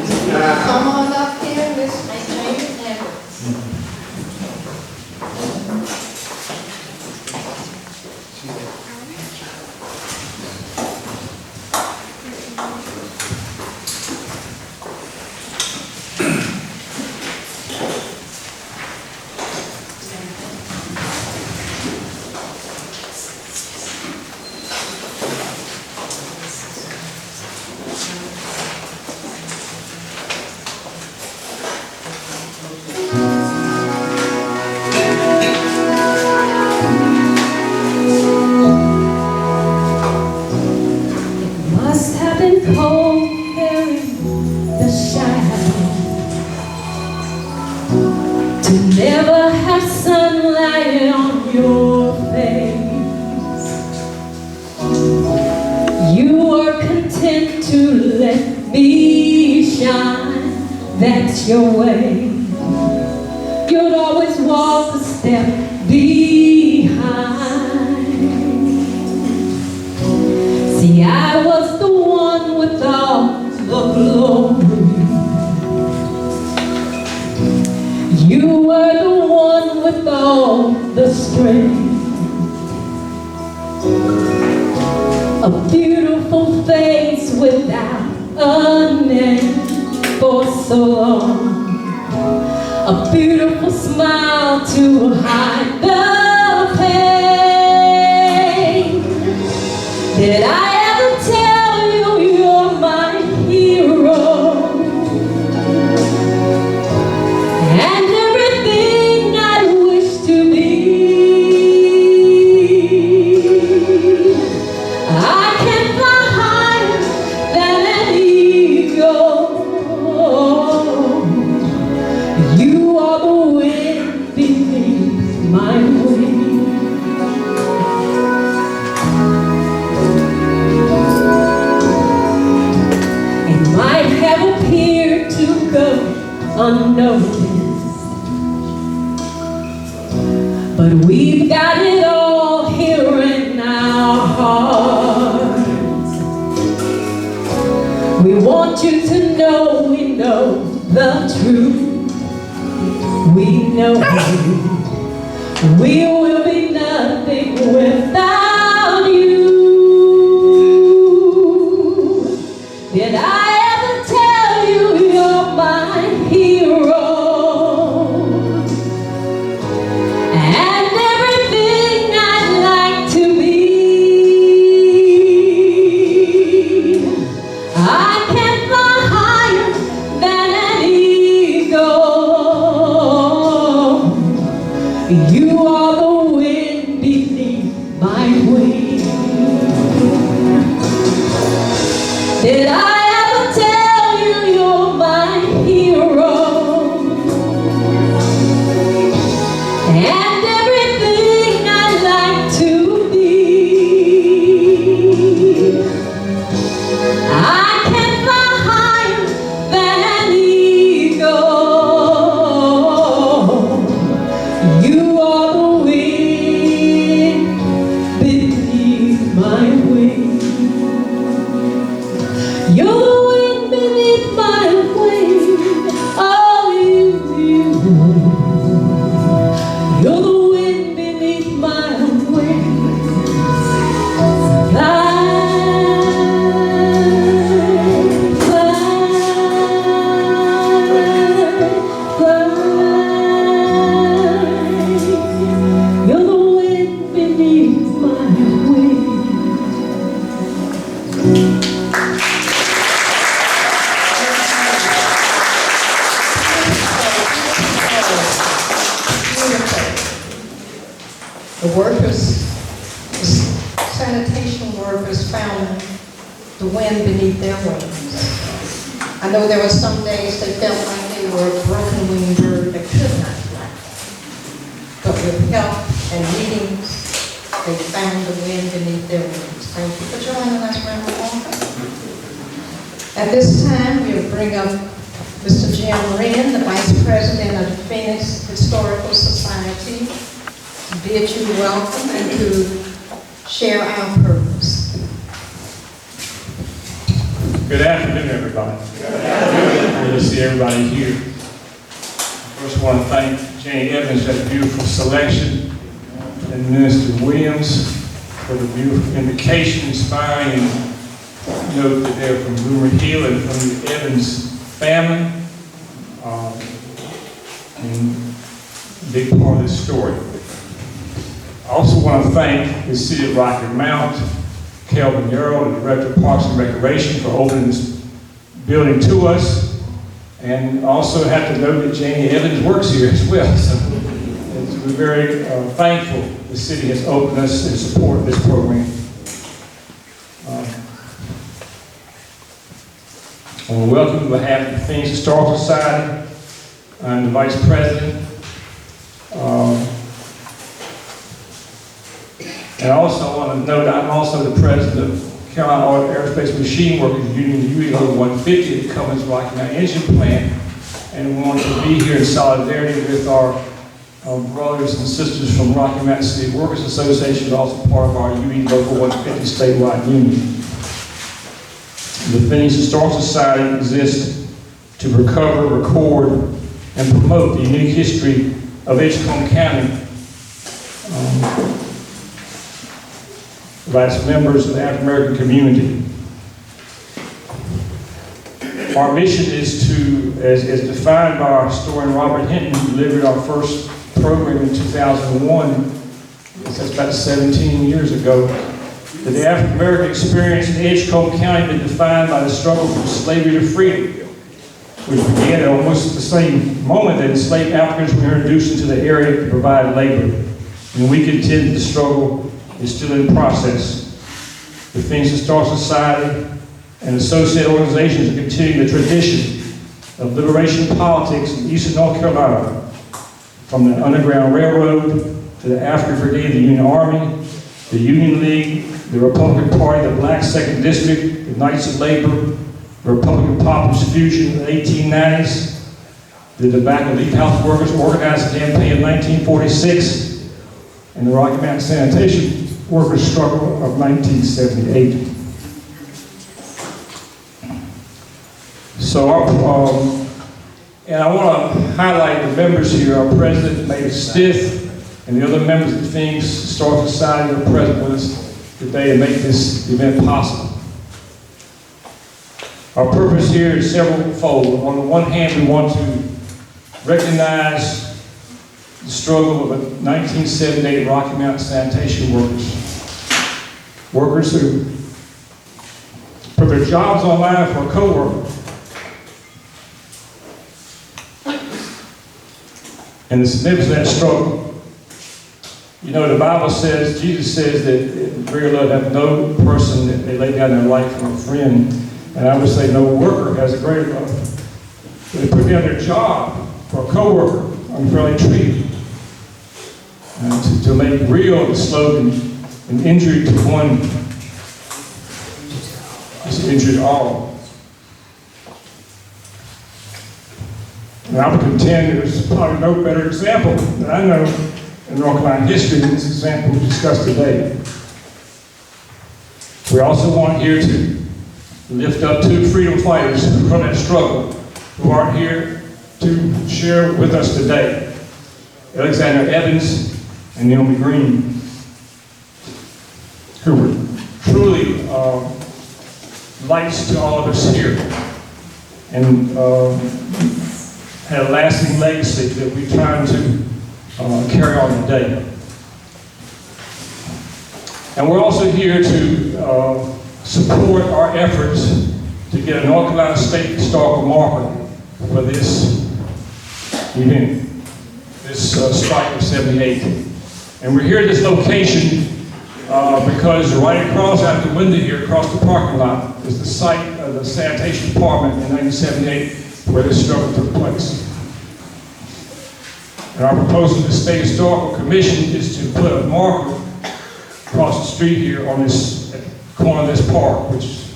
Come on up here, Miss Jane Edwards. Must have been cold carrying the shadow to never have sunlight on your face. You are content to let me shine, that's your way. You'd always walk a step behind. See, I was the one with all the glory. You were the one with all the strength. A beautiful face without a name for so long. A beautiful smile to hide the pain. Did I ever tell you you're my hero? And everything I wish to be. I can fly higher than an eagle. You are the wind beneath my wings. Appear to go unnoticed, but we've got it all here in our hearts. We want you to know we know the truth. We know you. We will be nothing without you. Did I You are the wind beneath my wings. Did I ever tell you you're my hero? And everything I like to be. I can fly higher than an eagle. You are the wind beneath my wings. You're the wind beneath my wings. Oh, you. You're the wind beneath my wings. Fly, fly, fly. You're the wind beneath my wings. The workers, the sanitation workers found the wind beneath their wings. I know there were some days they felt like they were a broken winged bird that could not fly. But with help and meetings, they found the wind beneath their wings. Thank you for joining us, Member Walker. At this time, we'll bring up Mr. Jim Wren, the Vice President of the Phoenix Historical Society, to bid you welcome and to share our purpose. Good afternoon, everybody. to see everybody here. First, I want to thank Janie Evans for that beautiful selection, and Minister Williams for the beautiful invocation, inspiring, and note that they're from Boomer Hill and from the Evans family. And a big part of this story. I also want to thank the City of Rocky Mount, Kelvin Yarrow, the Director of Parks and Recreation, for opening this building to us. And also have to note that Janie Evans works here as well. So we're very thankful the city has opened us in support of this program. I want to welcome on behalf of the Phoenix Historical Society. I'm the Vice President. And also I want to note I'm also the President of Carolina Auto Aerospace Machine Workers Union, UEO 150, that covers Rocky Mount Engine Plant. And we want to be here in solidarity with our brothers and sisters from Rocky Mount City Workers Association, also part of our UE Local 150 statewide union. The Phoenix Historical Society exists to recover, record, and promote the unique history of Edgecombe County by its members of the African American community. Our mission is to, as defined by our historian Robert Hinton, who delivered our first program in 2001, that's about 17 years ago, that the African American experience in Edgecombe County has been defined by the struggle from slavery to freedom, which began at almost the same moment that enslaved Africans were introduced into the area to provide labor. And we contend the struggle is still in process. The Phoenix Historical Society and associated organizations are continuing the tradition of liberation politics in eastern North Carolina, from the Underground Railroad to the African Brigade of the Union Army, the Union League, the Republican Party, the Black Second District, the Knights of Labor, the Republican Populist Fusion in the 1890s, the Tobacco Leaf House Workers organized a campaign in 1946, and the Rocky Mountain Sanitation Workers' Struggle of 1978. So and I want to highlight the members here. Our president, Mayor Stiff, and the other members of the Phoenix Historical Society are present with us today to make this event possible. Our purpose here is several-fold. On the one hand, we want to recognize the struggle of the 1978 Rocky Mountain sanitation workers who put their jobs on line for a co-worker. And the significance of that struggle. You know, the Bible says, Jesus says that greater love hath no person that they lay down their life for a friend. And I would say no worker has a greater love. They put down their job for a co-worker, unfairly treated. And to make real the slogan, an injury to one is an injury to all. And I would contend there's probably no better example that I know in North Carolina history than this example we discussed today. We also want here to lift up two freedom fighters from that struggle who aren't here to share with us today. Alexander Evans and Naomi Green, who were truly lights to all of us here, and had a lasting legacy that we're trying to carry on today. And we're also here to support our efforts to get a North Carolina State Historical Marker for this event, this strike of 78. And we're here at this location because right across out the window here, across the parking lot, is the site of the Sanitation Department in 1978 where this struggle took place. And our proposal to the State Historical Commission is to put a marker across the street here on this corner of this park, which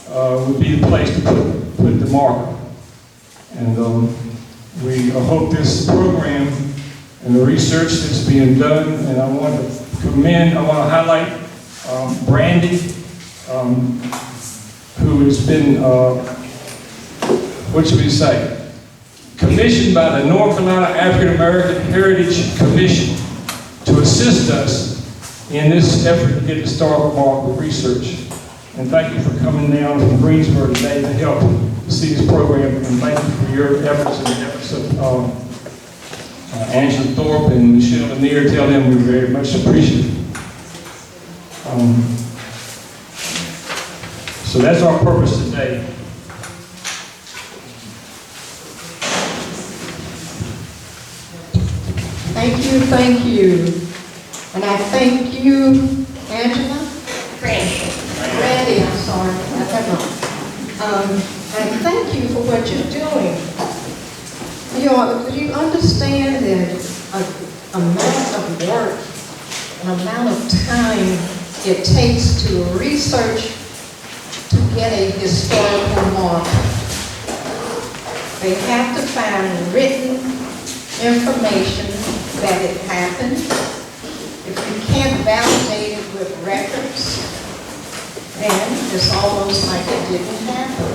would be the place to put the marker. And we hope this program and the research that's being done, and I want to highlight Brandy, who has been what should we say? Commissioned by the North Carolina African American Heritage Commission to assist us in this effort to get the historical marker research. And thank you for coming down from Greensboro today to help see this program, and thank you for your efforts and the efforts of Angela Thorpe and Michelle Lanier. Tell them we're very much appreciative. So that's our purpose today. Thank you, thank you. And I thank you, Angela? Randy, I'm sorry. And thank you for what you're doing. You understand the amount of work, an amount of time it takes to research to get a historical marker. They have to find written information that it happened. If you can't validate it with records, then it's almost like it didn't happen.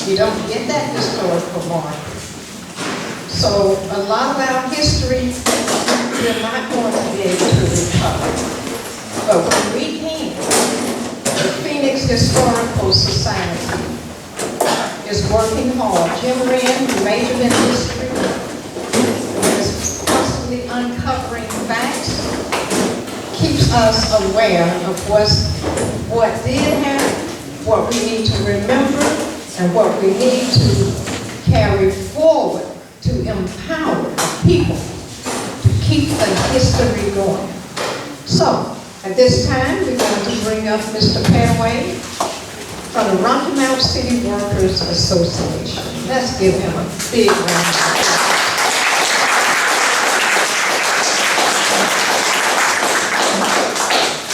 You don't get that historical marker. So a lot of our history, we're not going to be able to recover. But when we can, the Phoenix Historical Society is working hard. Jim Wren, who majored in history, is constantly uncovering facts, keeps us aware of what did happen, what we need to remember, and what we need to carry forward to empower people to keep the history going. So, at this time, we're going to bring up Mr. Petaway from the Rocky Mount City Workers Association. Let's give him a big round of applause.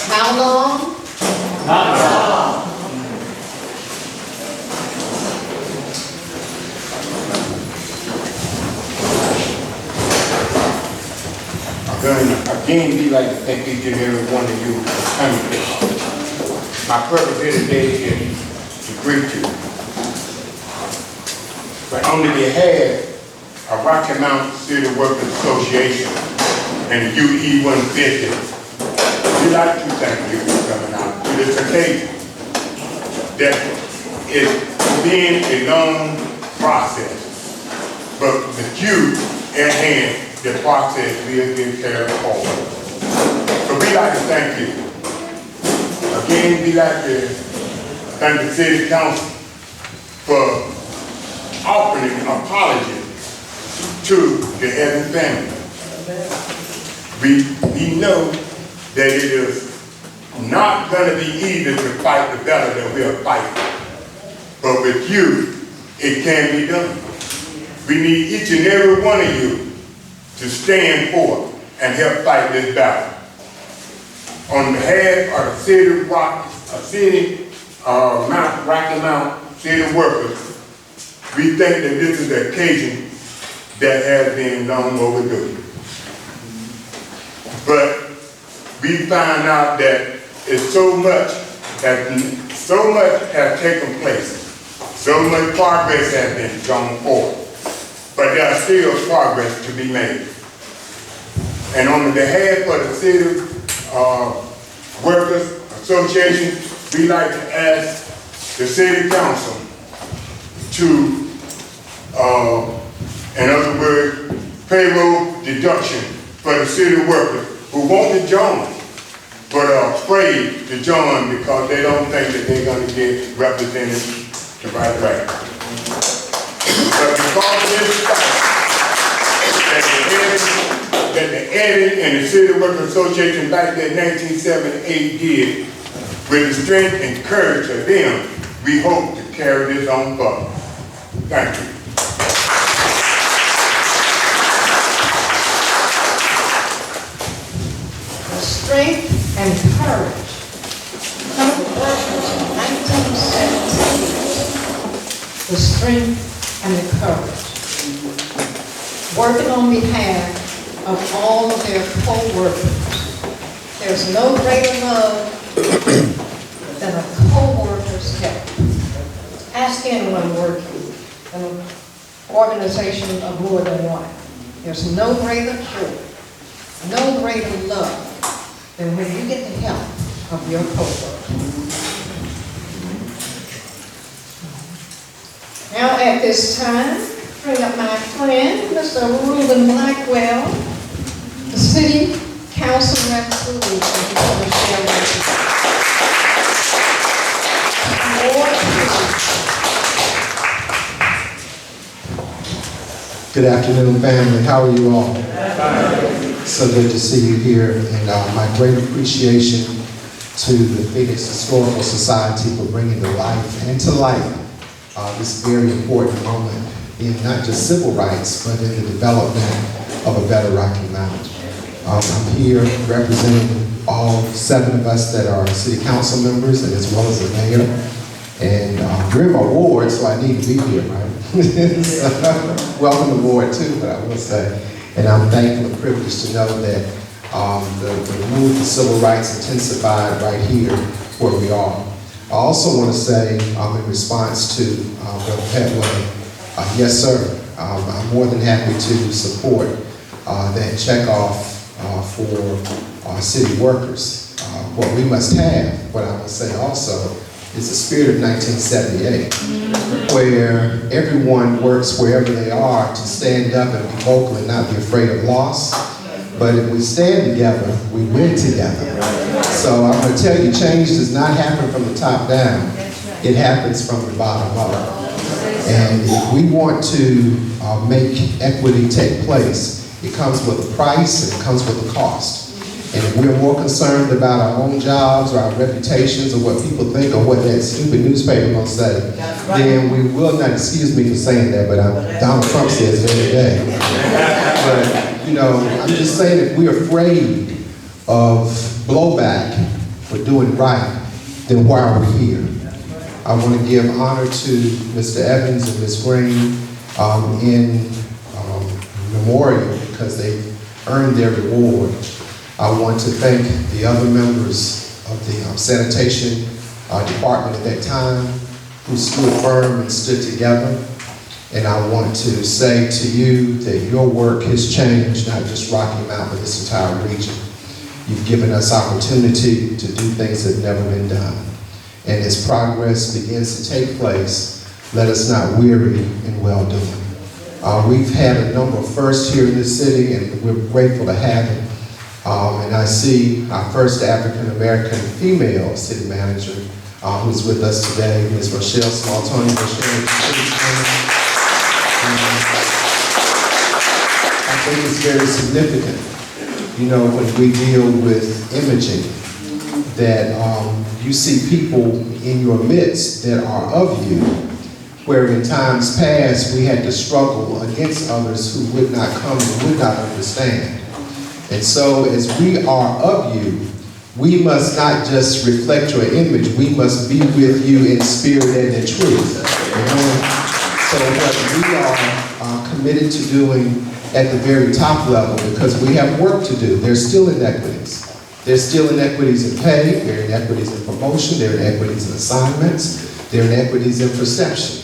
How long? Not long. Again, we like to thank each and every one of you for coming here. My purpose here today is to greet you. But on behalf of Rocky Mount City Workers Association and the UE 150, we'd like to thank you for coming out to this occasion. That it's been a long process, but with you at hand, the process will be carried forward. So we like to thank you. Again, we like to thank the City Council for offering an apology to the Evans family. We know that it is not going to be easy to fight the battle that we are fighting. But with you, it can be done. We need each and every one of you to stand forth and help fight this battle. On behalf of the Rocky Mount City Workers, we think that this is an occasion that has been long overdue. But we find out that it's so much has taken place. So much progress has been gone forward. But there's still progress to be made. And on behalf of the City Workers Association, we like to ask the City Council to, in other words, payroll deduction for the city workers who want to join, but are afraid to join because they don't think that they're going to get represented the right way. But because of this fight that the Eddie and the City Workers Association back in 1978 did, with the strength and courage of them, we hope to carry this on forward. Thank you. The strength and courage of the workers in 1917. The strength and the courage, working on behalf of all of their co-workers. There's no greater love than a co-worker's help. Ask anyone working an organization of more than one. There's no greater joy, no greater love than when you get the help of your co-worker. Now at this time, bring up my friend, Mr. Reuben Blackwell, the City Council Representative before the share Good afternoon, family. How are you all? So good to see you here, and my great appreciation to the Phoenix Historical Society for bringing to life and to light this very important moment in not just civil rights, but in the development of a better Rocky Mount. I'm here representing all 7 of us that are city council members, and as well as the mayor. And you're in my ward, so I need to be here, right? So, welcome aboard too, but I will say. And I'm thankful and privileged to know that the move for civil rights intensified right here where we are. I also want to say, in response to Brother Petway, yes sir, I'm more than happy to support that checkoff for city workers. What we must have, what I will say also, is the spirit of 1978, where everyone works wherever they are to stand up and be vocal and not be afraid of loss. But if we stand together, we win together. So I'm going to tell you, change does not happen from the top down. It happens from the bottom up. And if we want to make equity take place, it comes with a price and it comes with a cost. And if we're more concerned about our own jobs or our reputations or what people think or what that stupid newspaper gonna say, then we will not, excuse me for saying that, but Donald Trump says it every day. But, you know, I'm just saying if we're afraid of blowback for doing right, then why are we here? I want to give honor to Mr. Evans and Ms. Green in memorial because they earned their reward. I want to thank the other members of the sanitation department at that time who stood firm and stood together. And I want to say to you that your work has changed not just Rocky Mount, but this entire region. You've given us opportunity to do things that have never been done. And as progress begins to take place, let us not weary in well-doing. We've had a number of firsts here in this city, and we're grateful to have it. And I see our first African-American female city manager who's with us today, Ms. Rochelle Small-Tony. I think it's very significant, you know, when we deal with imaging, that you see people in your midst that are of you, where in times past we had to struggle against others who would not come and would not understand. And so as we are of you, we must not just reflect your image, we must be with you in spirit and in truth. So what we are committed to doing at the very top level, because we have work to do, there's still inequities. There's still inequities in pay, there are inequities in promotion, there are inequities in assignments, there are inequities in perception.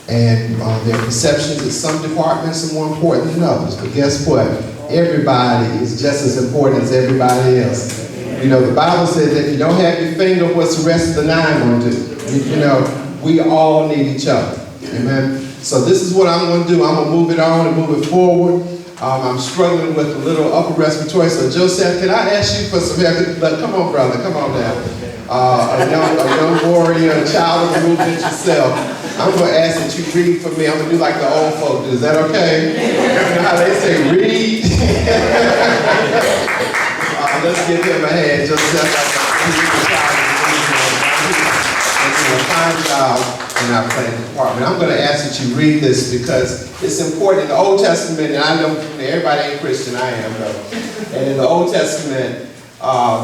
And there are perceptions that some departments are more important than others, but guess what? Everybody is just as important as everybody else. You know, the Bible says that if you don't have your finger, what's the rest of the 9 going to do? You know, we all need each other. Amen. So this is what I'm going to do. I'm going to move it on and move it forward. I'm struggling with a little upper respiratory. So Joseph, can I ask you for some help? Come on, brother. Come on down. A young warrior, a child of the movement yourself. I'm going to ask that you read for me. I'm going to do like the old folk do. Is that okay? You know how they say read? Let's give him a hand. Joseph, a fine job in our planning department. I'm going to ask that you read this because it's important. In the Old Testament, and I know everybody ain't Christian, I am though. And in the Old Testament,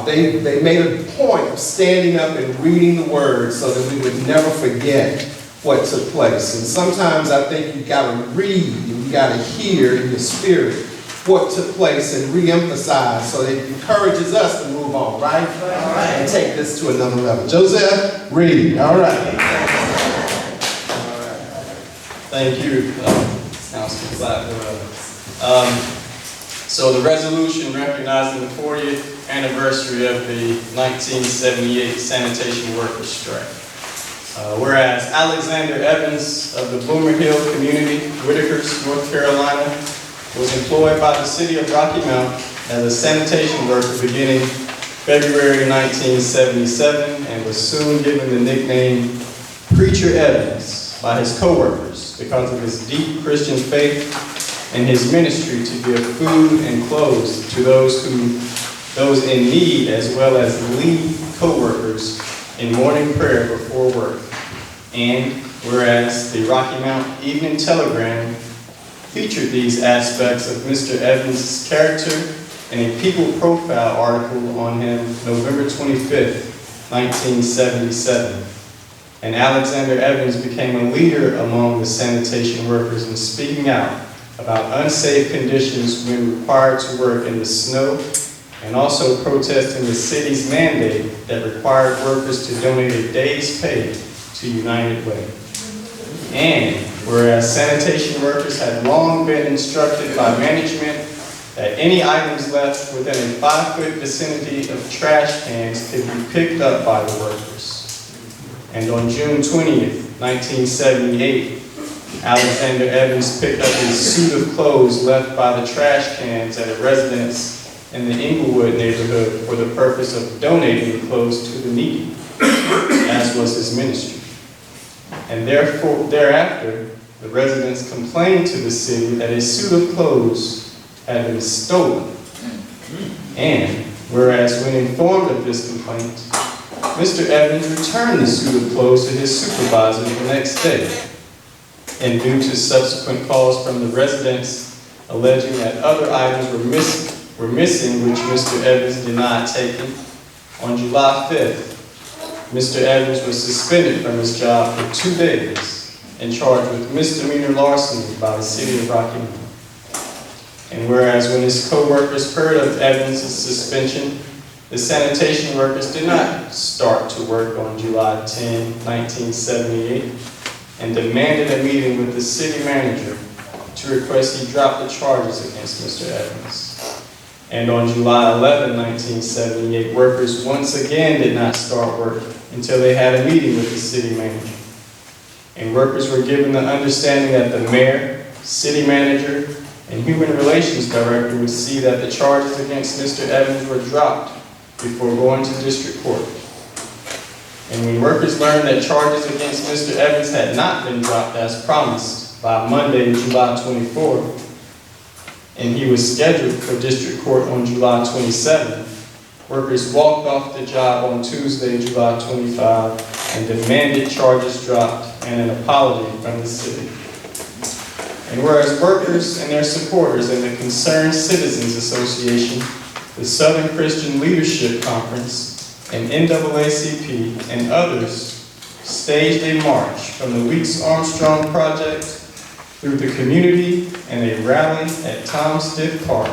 they made a point of standing up and reading the word so that we would never forget what took place. And sometimes I think you got to read, you got to hear in your spirit what took place and re-emphasize so that it encourages us to move on, right? And take this to another level. Joseph, read. All right. Thank you, Councilman Blackwell. So the resolution recognizing the 40th anniversary of the 1978 sanitation workers strike. Whereas Alexander Evans of the Bloomer Hill community, Whitakers, North Carolina, was employed by the city of Rocky Mount as a sanitation worker beginning February 1977 and was soon given the nickname Preacher Evans by his co-workers because of his deep Christian faith and his ministry to give food and clothes to those in need, as well as lead co-workers in morning prayer before work. And whereas the Rocky Mount Evening Telegram featured these aspects of Mr. Evans' character in a People Profile article on him November 25th, 1977. And Alexander Evans became a leader among the sanitation workers in speaking out about unsafe conditions when required to work in the snow, and also protesting the city's mandate that required workers to donate a day's pay to United Way. And whereas sanitation workers had long been instructed by management that any items left within a 5-foot vicinity of trash cans could be picked up by the workers. And on June 20th, 1978, Alexander Evans picked up a suit of clothes left by the trash cans at a residence in the Inglewood neighborhood for the purpose of donating the clothes to the needy, as was his ministry. And therefore, thereafter, the residents complained to the city that a suit of clothes had been stolen. And whereas when informed of this complaint, Mr. Evans returned the suit of clothes to his supervisor the next day. And due to subsequent calls from the residents alleging that other items were missing which Mr. Evans denied taking, on July 5th, Mr. Evans was suspended from his job for 2 days and charged with misdemeanor larceny by the city of Rocky Mount. And whereas when his co-workers heard of Evans' suspension, the sanitation workers did not start to work on July 10, 1978, and demanded a meeting with the city manager to request he drop the charges against Mr. Evans. And on July 11, 1978, workers once again did not start work until they had a meeting with the city manager. And workers were given the understanding that the mayor, city manager, and human relations director would see that the charges against Mr. Evans were dropped before going to district court. And when workers learned that charges against Mr. Evans had not been dropped as promised by Monday, July 24th, and he was scheduled for district court on July 27th, workers walked off the job on Tuesday, July 25, and demanded charges dropped and an apology from the city. And whereas workers and their supporters in the Concerned Citizens Association, the Southern Christian Leadership Conference, and NAACP, and others staged a march from the Weeks Armstrong Project through the community and a rally at Tom Stiff Park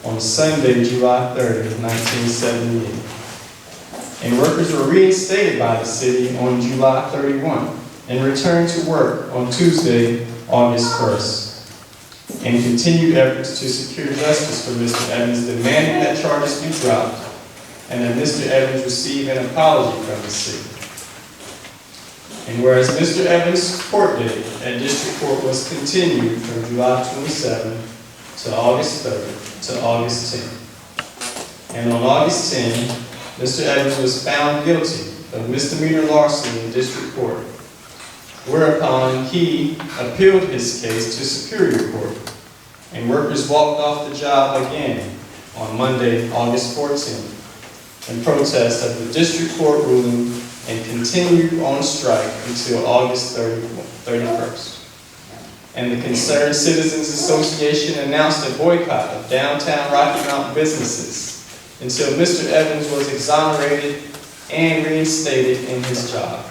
on Sunday, July 30, 1978. And workers were reinstated by the city on July 31 and returned to work on Tuesday, August 1st. And continued efforts to secure justice for Mr. Evans, demanding that charges be dropped and that Mr. Evans receive an apology from the city. And whereas Mr. Evans' court date at district court was continued from July 27 to August 3rd to August 10. And on August 10, Mr. Evans was found guilty of misdemeanor larceny in district court, whereupon he appealed his case to Superior Court, and workers walked off the job again on Monday, August 14th, in protest of the district court ruling, and continued on strike until August 31st. And the Concerned Citizens Association announced a boycott of downtown Rocky Mount businesses until Mr. Evans was exonerated and reinstated in his job.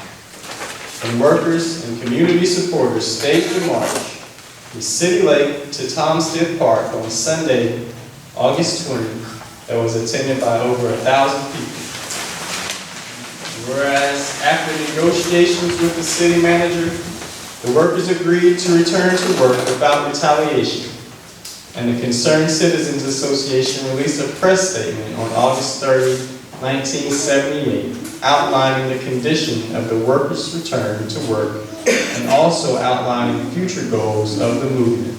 And workers and community supporters staged a march from City Lake to Tom Stiff Park on Sunday, August 20th, that was attended by over 1,000 people. Whereas after negotiations with the city manager, The workers agreed to return to work without retaliation, and the Concerned Citizens Association released a press statement on August 30, 1978, outlining the condition of the workers' return to work and also outlining future goals of the movement,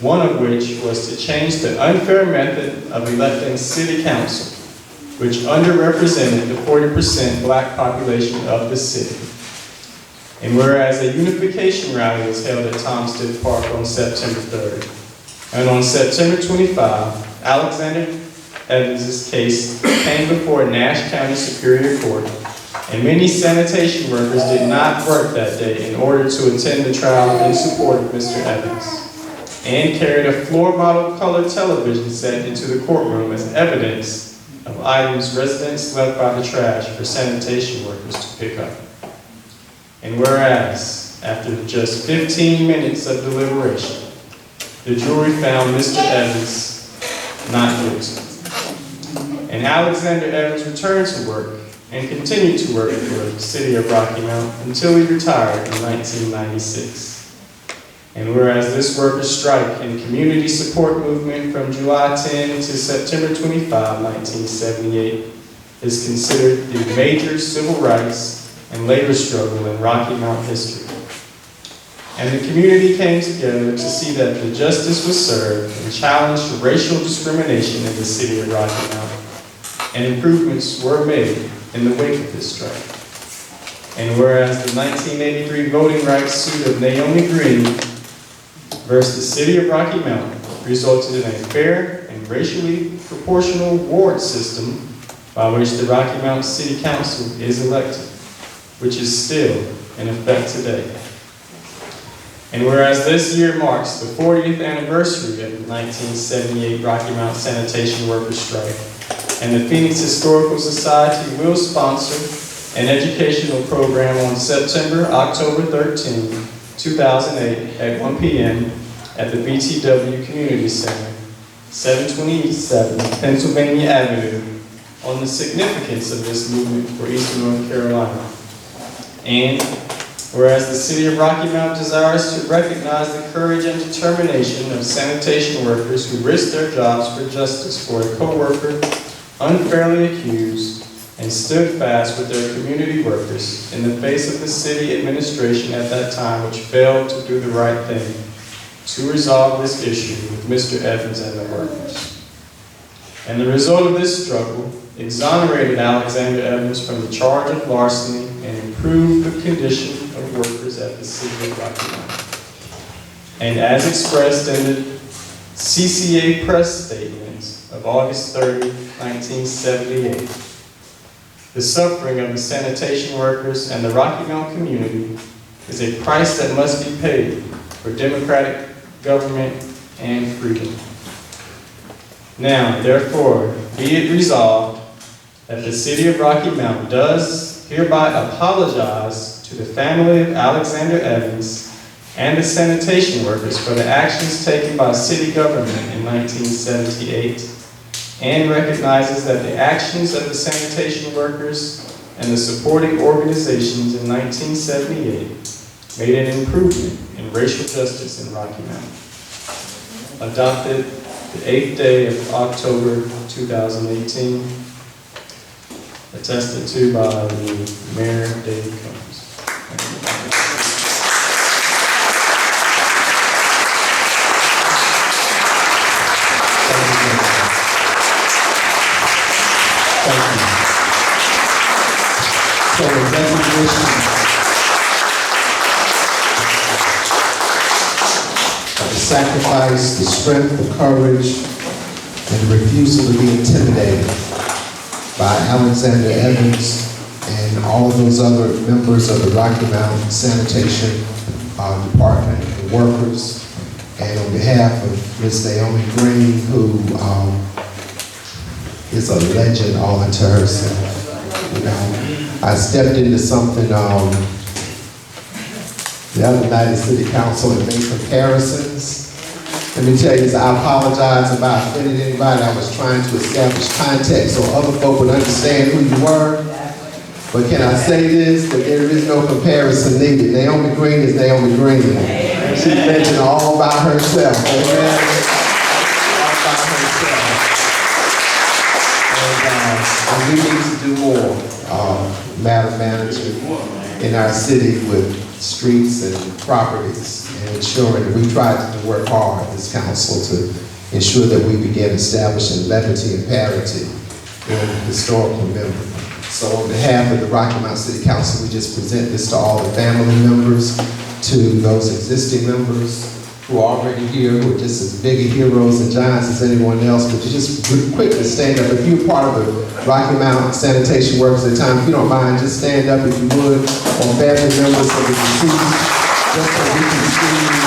one of which was to change the unfair method of electing city council, which underrepresented the 40% black population of the city. And whereas a unification rally was held at Tomstead Park on September 3rd, and on September 25, Alexander Evans' case came before Nash County Superior Court, and many sanitation workers did not work that day in order to attend the trial in support of Mr. Evans, and carried a floor model color television set into the courtroom as evidence of items residents left by the trash for sanitation workers to pick up. And whereas, after just 15 minutes of deliberation, the jury found Mr. Evans not guilty. And Alexander Evans returned to work and continued to work for the city of Rocky Mount until he retired in 1996. And whereas this workers' strike and community support movement from July 10 to September 25, 1978 is considered the major civil rights and labor struggle in Rocky Mount history. And the community came together to see that the justice was served and challenged racial discrimination in the city of Rocky Mount, and improvements were made in the wake of this strike. And whereas the 1983 voting rights suit of Naomi Green versus the city of Rocky Mount resulted in a fair and racially proportional ward system by which the Rocky Mount City Council is elected, which is still in effect today. And whereas this year marks the 40th anniversary of the 1978 Rocky Mount Sanitation Workers Strike, and the Phoenix Historical Society will sponsor an educational program on October 13, 2008 at 1 p.m. at the BTW Community Center, 727 Pennsylvania Avenue, on the significance of this movement for Eastern North Carolina. And whereas the city of Rocky Mount desires to recognize the courage and determination of sanitation workers who risked their jobs for justice for a co-worker unfairly accused and stood fast with their community workers in the face of the city administration at that time, which failed to do the right thing to resolve this issue with Mr. Evans and the workers. And the result of this struggle exonerated Alexander Evans from the charge of larceny and improved the condition of workers at the city of Rocky Mount. And as expressed in the CCA press statements of August 30, 1978, the suffering of the sanitation workers and the Rocky Mount community is a price that must be paid for democratic government and freedom. Now, therefore, be it resolved that the city of Rocky Mount does hereby apologize to the family of Alexander Evans and the sanitation workers for the actions taken by city government in 1978, and recognizes that the actions of the sanitation workers and the supporting organizations in 1978 made an improvement in racial justice in Rocky Mount. Adopted the 8th day of October 2018, attested to by the Mayor David Combs. So the recognition of the sacrifice, the strength, the courage, and the refusal to be intimidated by Alexander Evans and all those other members of the Rocky Mountain Sanitation Department, the workers, and on behalf of Ms. Naomi Green, who is a legend all unto herself. You know, I stepped into something the other night at City Council and made comparisons. Let me tell you, I apologize if I offended anybody. I was trying to establish context so other folk would understand who you were. But can I say this, that there is no comparison needed. Naomi Green is Naomi Green. She's mentioned all by herself. Amen. All by herself. And we need to do more, Madam Manager, in our city with streets and properties, and ensuring that we try to work hard, this council, to ensure that we begin establishing liberty and parity in historical memory. So on behalf of the Rocky Mount City Council, we just present this to all the family members, to those existing members who are already here, who are just as big of heroes and giants as anyone else, but to just quickly stand up. If you're part of the Rocky Mount Sanitation Workers at time, if you don't mind, just stand up if you would, on family members of the deceased, just so we can see you.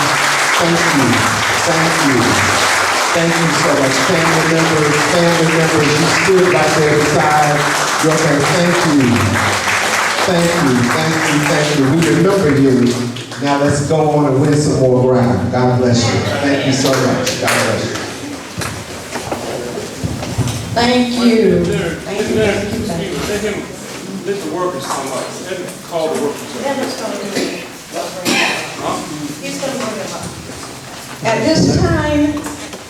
Thank you. Thank you. Thank you so much. Family members, you stood right there beside your family. Thank you. Thank you, thank you, thank you. We remember you. Now let's go on and win some more ground. God bless you. Thank you so much. God bless you. Thank you. Thank you, thank you, thank you. Let the workers come up. Let them call the workers up. He's going to bring them up. At this time,